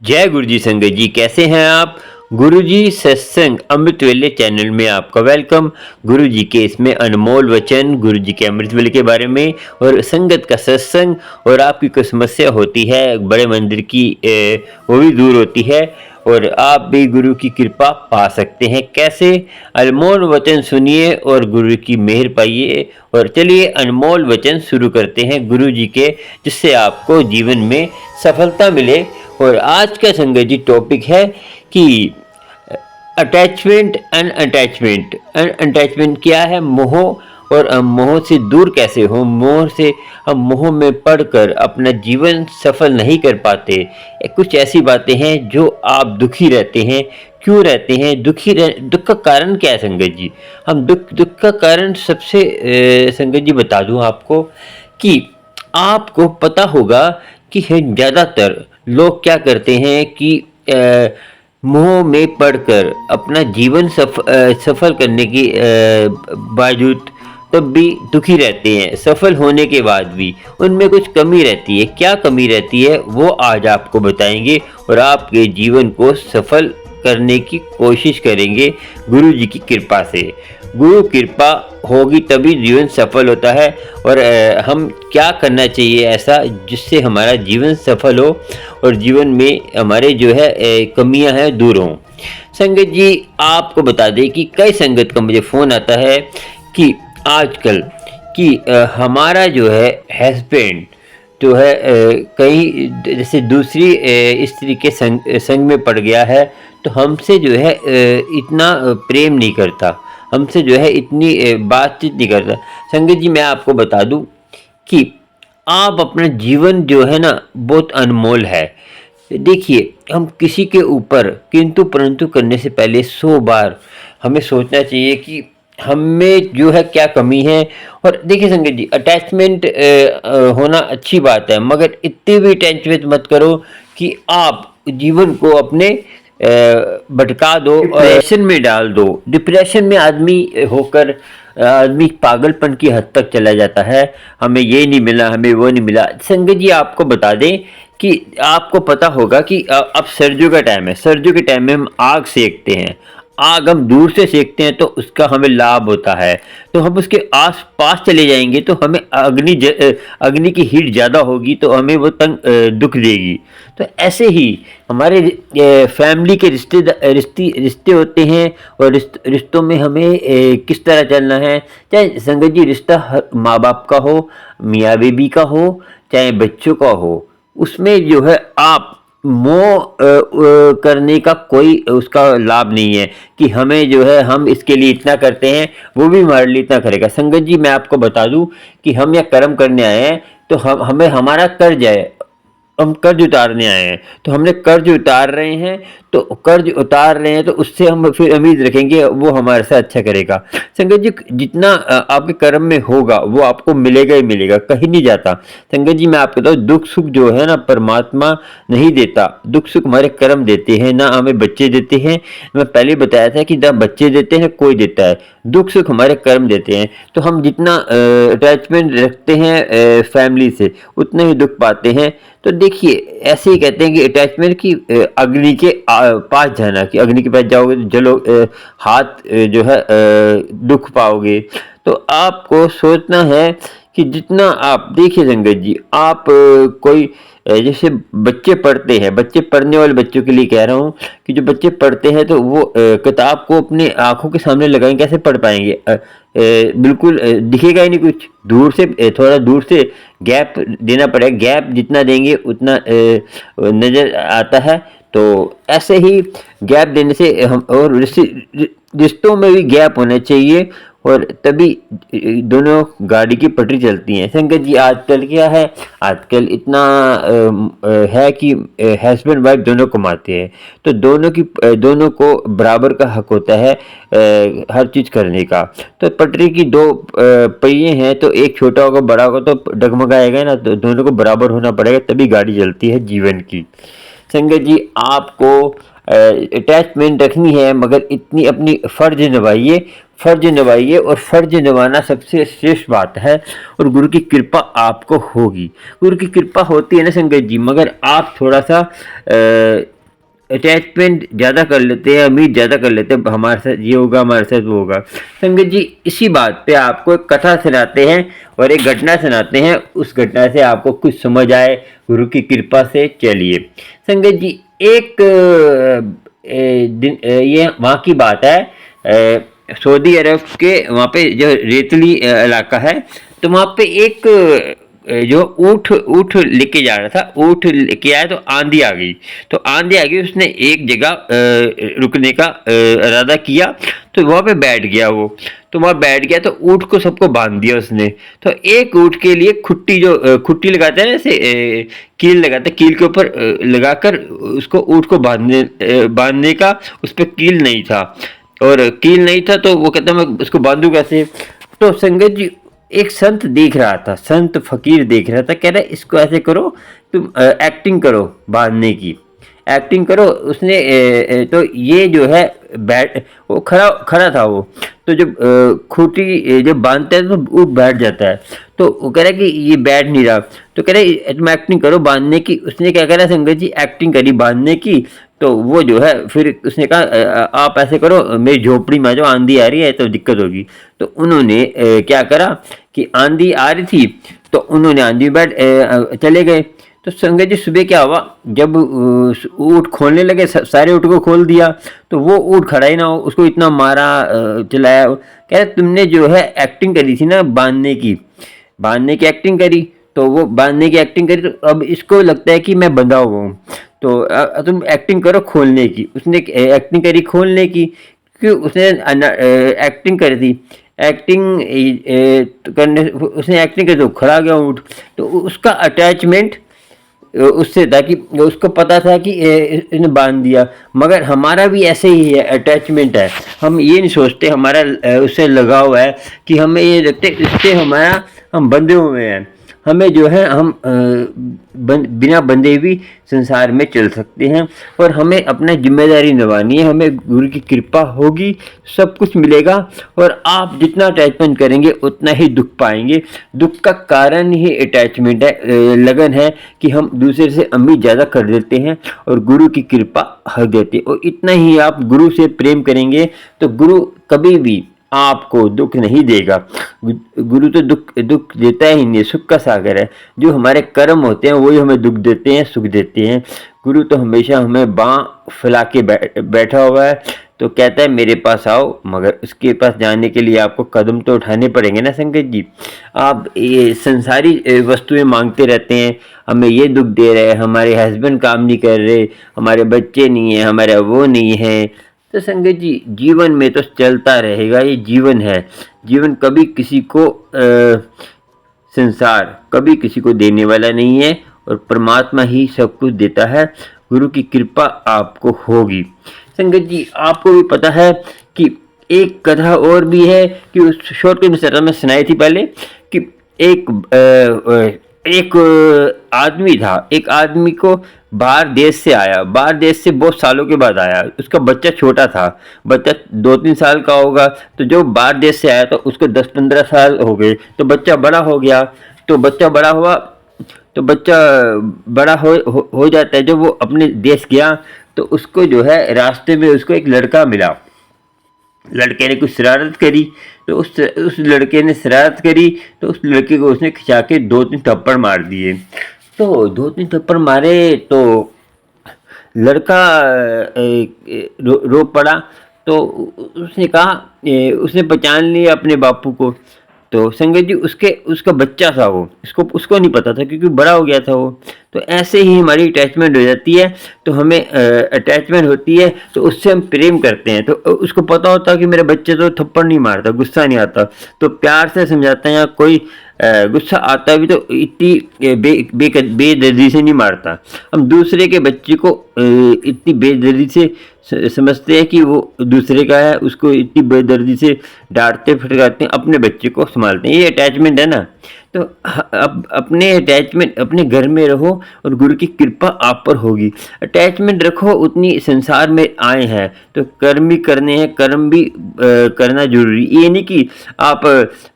जय गुरु जी संगत जी, कैसे हैं आप। गुरु जी सत्संग अमृत वेले चैनल में आपका वेलकम। गुरु जी के इसमें अनमोल वचन, गुरु जी के अमृत वेले के बारे में और संगत का सत्संग, और आपकी कोई समस्या होती है बड़े मंदिर की, वो भी दूर होती है और आप भी गुरु की कृपा पा सकते हैं। कैसे? अनमोल वचन सुनिए और गुरु की मेहर पाइए। और चलिए अनमोल वचन शुरू करते हैं गुरु जी के, जिससे आपको जीवन में सफलता मिले। और आज का संगत जी टॉपिक है कि अटैचमेंट एंड अटैचमेंट। अटैचमेंट क्या है? मोह। और हम मोह से दूर कैसे हो? मोह से हम मोह में पड़कर अपना जीवन सफल नहीं कर पाते। कुछ ऐसी बातें हैं जो आप दुखी रहते हैं। क्यों रहते हैं दुख का कारण क्या है संगत जी? हम दुख का कारण सबसे संगत जी बता दूं आपको कि आपको पता होगा कि ज़्यादातर लोग क्या करते हैं कि मोह में पड़कर अपना जीवन सफल करने की बावजूद तब भी दुखी रहते हैं। सफल होने के बाद भी उनमें कुछ कमी रहती है। क्या कमी रहती है वो आज आपको बताएंगे और आपके जीवन को सफल करने की कोशिश करेंगे गुरु जी की कृपा से। गुरु कृपा होगी तभी जीवन सफल होता है। और हम क्या करना चाहिए ऐसा जिससे हमारा जीवन सफल हो और जीवन में हमारे जो है कमियां हैं दूर हों। संगत जी आपको बता दें कि कई संगत का मुझे फ़ोन आता है कि आजकल कि हमारा जो है हस्बैंड जो है कहीं जैसे दूसरी स्त्री के संग में पड़ गया है, तो हमसे जो है इतना प्रेम नहीं करता, हमसे जो है इतनी बातचीत नहीं करता। संगत जी मैं आपको बता दूं कि आप अपना जीवन जो है ना बहुत अनमोल है। देखिए हम किसी के ऊपर किंतु परंतु करने से पहले 100 बार हमें सोचना चाहिए कि हम में जो है क्या कमी है। और देखिए संगत जी अटैचमेंट होना अच्छी बात है, मगर इतनी भी अटैचमेंट मत करो कि आप जीवन को अपने भटका दो, डिप्रेशन में डाल दो। डिप्रेशन में आदमी होकर आदमी पागलपन की हद तक चला जाता है। हमें ये नहीं मिला, हमें वो नहीं मिला। संगत जी आपको बता दें कि आपको पता होगा कि अब सर्दियों का टाइम है। सर्दियों के टाइम में हम आग सेकते हैं। आग हम दूर से सेकते हैं तो उसका हमें लाभ होता है। तो हम उसके आस पास चले जाएंगे तो हमें अग्नि की हीट ज़्यादा होगी तो हमें वो दुख देगी। तो ऐसे ही हमारे फैमिली के रिश्ते होते हैं। और रिश्तों में हमें किस तरह चलना है। चाहे संगत जी रिश्ता माँ बाप का हो, मियाँ बीबी का हो, चाहे बच्चों का हो, उसमें जो है आप मोह करने का कोई उसका लाभ नहीं है कि हमें जो है हम इसके लिए इतना करते हैं वो भी हमारे लिए इतना करेगा। संगत जी मैं आपको बता दूं कि हम यह कर्म करने आए हैं तो हमें हमारा कर्ज है, हम कर्ज उतारने आए हैं। तो हमने कर्ज उतार रहे हैं, तो कर्ज उतार रहे हैं तो उससे हम फिर उम्मीद रखेंगे वो हमारे साथ अच्छा करेगा। संगत जी जितना आपके कर्म में होगा वो आपको मिलेगा ही मिलेगा, कहीं नहीं जाता। संगत जी मैं आपको बताऊँ दुख सुख जो है ना परमात्मा नहीं देता, दुख सुख हमारे कर्म देते हैं, ना हमें बच्चे देते हैं। मैं पहले बताया था कि ना बच्चे देते हैं कोई देता है, दुख सुख हमारे कर्म देते हैं। तो हम जितना अटैचमेंट रखते हैं फैमिली से उतने ही दुख पाते हैं। तो देखिए ऐसे ही कहते हैं कि अटैचमेंट की अग्नि के पास जाना, कि अग्नि के पास जाओगे तो जलो हाथ जो है दुख पाओगे। तो आपको सोचना है कि जितना आप देखिए संगत जी आप कोई जैसे बच्चे पढ़ते हैं, बच्चे पढ़ने वाले बच्चों के लिए कह रहा हूँ कि जो बच्चे पढ़ते हैं तो वो किताब को अपने आंखों के सामने लगाएंगे, कैसे पढ़ पाएंगे? बिल्कुल दिखेगा ही नहीं कुछ। दूर से थोड़ा दूर से गैप देना पड़ेगा, गैप जितना देंगे उतना नज़र आता है। तो ऐसे ही गैप देने से हम और रिश्तों में भी गैप होना चाहिए और तभी दोनों गाड़ी की पटरी चलती है। संगत जी आजकल क्या है, आजकल इतना है कि हस्बैंड वाइफ दोनों कमाते हैं तो दोनों को बराबर का हक होता है हर चीज़ करने का। तो पटरी की दो पहिए हैं, तो एक छोटा होगा बड़ा होगा तो डगमगाएगा ना, तो दोनों को बराबर होना पड़ेगा तभी गाड़ी चलती है जीवन की। संगत जी आपको अटैचमेंट रखनी है, मगर इतनी अपनी फ़र्ज निभाइए, और फ़र्ज निभाना सबसे श्रेष्ठ बात है, और गुरु की कृपा आपको होगी। गुरु की कृपा होती है ना संगत जी, मगर आप थोड़ा सा अटैचमेंट ज़्यादा कर लेते हैं, उम्मीद ज़्यादा कर लेते हैं, हमारे साथ ये होगा, हमारे साथ वो होगा। संगत जी, इसी बात पे आपको एक कथा सुनाते हैं और एक घटना सुनाते हैं, उस घटना से आपको कुछ समझ आए गुरु की कृपा से। चलिए संगत जी, एक दिन ये वहाँ की बात है, सऊदी अरब के वहाँ पे जो रेतली इलाका है, तो वहाँ पे एक जो ऊँट ऊँट लेके जा रहा था, ऊँट लेके आया तो आंधी आ गई। तो आंधी आ गई, उसने एक जगह रुकने का इरादा किया, तो वहाँ पे बैठ गया वो। तो वहाँ बैठ गया तो ऊँट को सबको बांध दिया उसने। तो एक ऊँट के लिए खुट्टी, जो खुट्टी लगाते हैं ना, ऐसे कील लगाते हैं, कील के ऊपर लगाकर उसको ऊँट को बांधने का उस पर कील नहीं था, और कील नहीं था तो वो कहता मैं उसको बांधू कैसे। तो संगत जी, एक संत देख रहा था, संत फकीर देख रहा था, कह रहा इसको ऐसे करो, तुम एक्टिंग करो बांधने की, एक्टिंग करो। उसने तो ये जो है बैठ, वो खड़ा खड़ा था वो, तो जब खूंटी जब बांधते हैं तो वो बैठ जाता है। तो वो कह रहा है कि ये बैठ नहीं रहा, तो कह रहा तुम एक्टिंग करो बांधने की। उसने क्या करा संगत जी, एक्टिंग करी बांधने की। तो वो जो है फिर उसने कहा आप ऐसे करो, मेरी झोपड़ी में जो आंधी आ रही है तो दिक्कत होगी। तो उन्होंने क्या करा कि आंधी आ रही थी, तो उन्होंने आंधी में बैठ चले गए। तो संगत जी, सुबह क्या हुआ, जब ऊँट खोलने लगे, सारे ऊँट को खोल दिया, तो वो ऊँट खड़ा ही ना हो, उसको इतना मारा चलाया। कह रहे तुमने जो है एक्टिंग करी थी ना बांधने की एक्टिंग करी, तो वो बांधने की एक्टिंग करी, तो अब इसको लगता है कि मैं बंधा हुआ हूँ, तो तुम एक्टिंग करो खोलने की। उसने एक्टिंग करी खोलने की, क्योंकि उसने एक्टिंग करी थी, एक्टिंग करने उसने एक्टिंग करी तो खड़ा गया ऊँट। तो उसका अटैचमेंट उससे था कि उसको पता था कि इसने बांध दिया। मगर हमारा भी ऐसे ही है, अटैचमेंट है। हम ये नहीं सोचते हमारा उससे लगाव है, कि हमें ये लगते इससे हमारा हम बंधे हुए हैं। हमें जो है हम बिना बंधे भी संसार में चल सकते हैं, और हमें अपना जिम्मेदारी निभानी है। हमें गुरु की कृपा होगी, सब कुछ मिलेगा, और आप जितना अटैचमेंट करेंगे उतना ही दुख पाएंगे। दुख का कारण ही अटैचमेंट है, लगन है कि हम दूसरे से उम्मीद ज़्यादा कर देते हैं और गुरु की कृपा हर देते हैं। और इतना ही आप गुरु से प्रेम करेंगे तो गुरु कभी भी आपको दुख नहीं देगा। गुरु तो दुख देता ही नहीं, सुख का सागर है। जो हमारे कर्म होते हैं वही हमें दुख देते हैं, सुख देते हैं। गुरु तो हमेशा हमें बाँह फैला के बैठा हुआ है, तो कहता है मेरे पास आओ, मगर उसके पास जाने के लिए आपको कदम तो उठाने पड़ेंगे ना संगत जी। आप ये संसारी वस्तुएं मांगते रहते हैं, हमें ये दुख दे रहे हैं, हमारे हस्बैंड काम नहीं कर रहे, हमारे बच्चे नहीं हैं, हमारा वो नहीं है। तो संगत जी, जीवन में तो चलता रहेगा, ये जीवन है। जीवन कभी किसी को संसार कभी किसी को देने वाला नहीं है, और परमात्मा ही सब कुछ देता है। गुरु की कृपा आपको होगी। संगत जी, आपको भी पता है कि एक कथा और भी है, कि उस शॉर्ट में सुनाई थी पहले, कि एक आदमी था। एक आदमी को बाहर देश से आया, बाहर देश से बहुत सालों के बाद आया। उसका बच्चा छोटा था, बच्चा 2-3 साल का होगा। तो जो बाहर देश से आया तो उसको 10-15 साल हो गए, तो बच्चा बड़ा हो गया। तो बच्चा बड़ा हुआ, तो बच्चा बड़ा हो जाता है। जब वो अपने देश गया तो उसको जो है रास्ते में उसको एक लड़का मिला। लड़के ने कुछ शरारत करी, तो उस लड़के ने शरारत करी, तो उस लड़के को उसने खिंचा के 2-3 थप्पड़ मार दिए। तो 2-3 थप्पड़ मारे तो लड़का रो पड़ा। तो उसने कहा, उसने पहचान लिया अपने बापू को। तो संगत जी, उसका बच्चा था वो, उसको नहीं पता था, क्योंकि बड़ा हो गया था वो। तो ऐसे ही हमारी अटैचमेंट हो जाती है। तो हमें अटैचमेंट होती है, तो उससे हम प्रेम करते हैं। तो उसको पता होता है कि मेरे बच्चे तो थप्पड़ नहीं मारता, गुस्सा नहीं आता, तो प्यार से समझाते हैं। या कोई गुस्सा आता भी तो इतनी बेदर्दी से नहीं मारता। हम दूसरे के बच्चे को इतनी बेदर्दी से समझते हैं कि वो दूसरे का है, उसको इतनी बेदर्दी से डांटते फटकारते हैं, अपने बच्चे को संभालते हैं। ये अटैचमेंट है ना। तो अब अपने अटैचमेंट अपने घर में रहो और गुरु की कृपा आप पर होगी। अटैचमेंट रखो उतनी संसार में आए हैं तो कर्म भी करने हैं, कर्म भी करना जरूरी। ये नहीं कि आप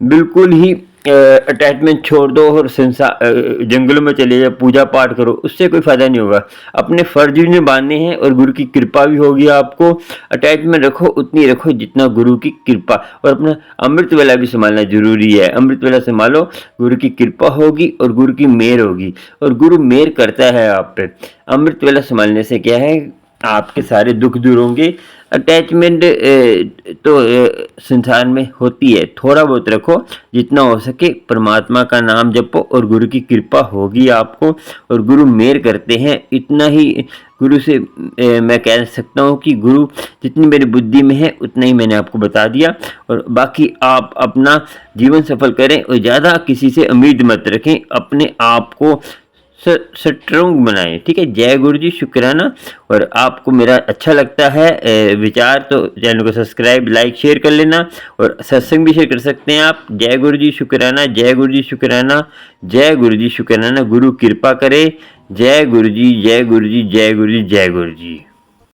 बिल्कुल ही अटैचमेंट छोड़ दो और संसार जंगलों में चले जाओ, पूजा पाठ करो, उससे कोई फायदा नहीं होगा। अपने फर्ज भी निभाने हैं और गुरु की कृपा भी होगी आपको। अटैचमेंट रखो उतनी रखो जितना गुरु की कृपा, और अपना अमृत वेला भी संभालना जरूरी है। अमृत वेला संभालो, गुरु की कृपा होगी और गुरु की मेहर होगी, और गुरु मेहर करता है आप पे। अमृत वेला संभालने से क्या है, आपके सारे दुख दूर होंगे। अटैचमेंट तो संसार में होती है, थोड़ा बहुत रखो, जितना हो सके परमात्मा का नाम जपो और गुरु की कृपा होगी आपको, और गुरु मेहर करते हैं। इतना ही गुरु से मैं कह सकता हूँ कि गुरु जितनी मेरी बुद्धि में है उतना ही मैंने आपको बता दिया, और बाकी आप अपना जीवन सफल करें और ज़्यादा किसी से उम्मीद मत रखें, अपने आप को स्ट्रोंग बनाएं। ठीक है, जय गुरु जी, शुक्राना। और आपको मेरा अच्छा लगता है विचार तो चैनल को सब्सक्राइब, लाइक, शेयर कर लेना, और सत्संग भी शेयर कर सकते हैं आप। जय गुरु जी, शुक्राना। जय गुरु जी, शुक्राना। जय गुरु जी, शुक्राना। गुरु कृपा करे। जय गुरु जी, जय गुरु जी, जय गुरु जी, जय गुरु जी।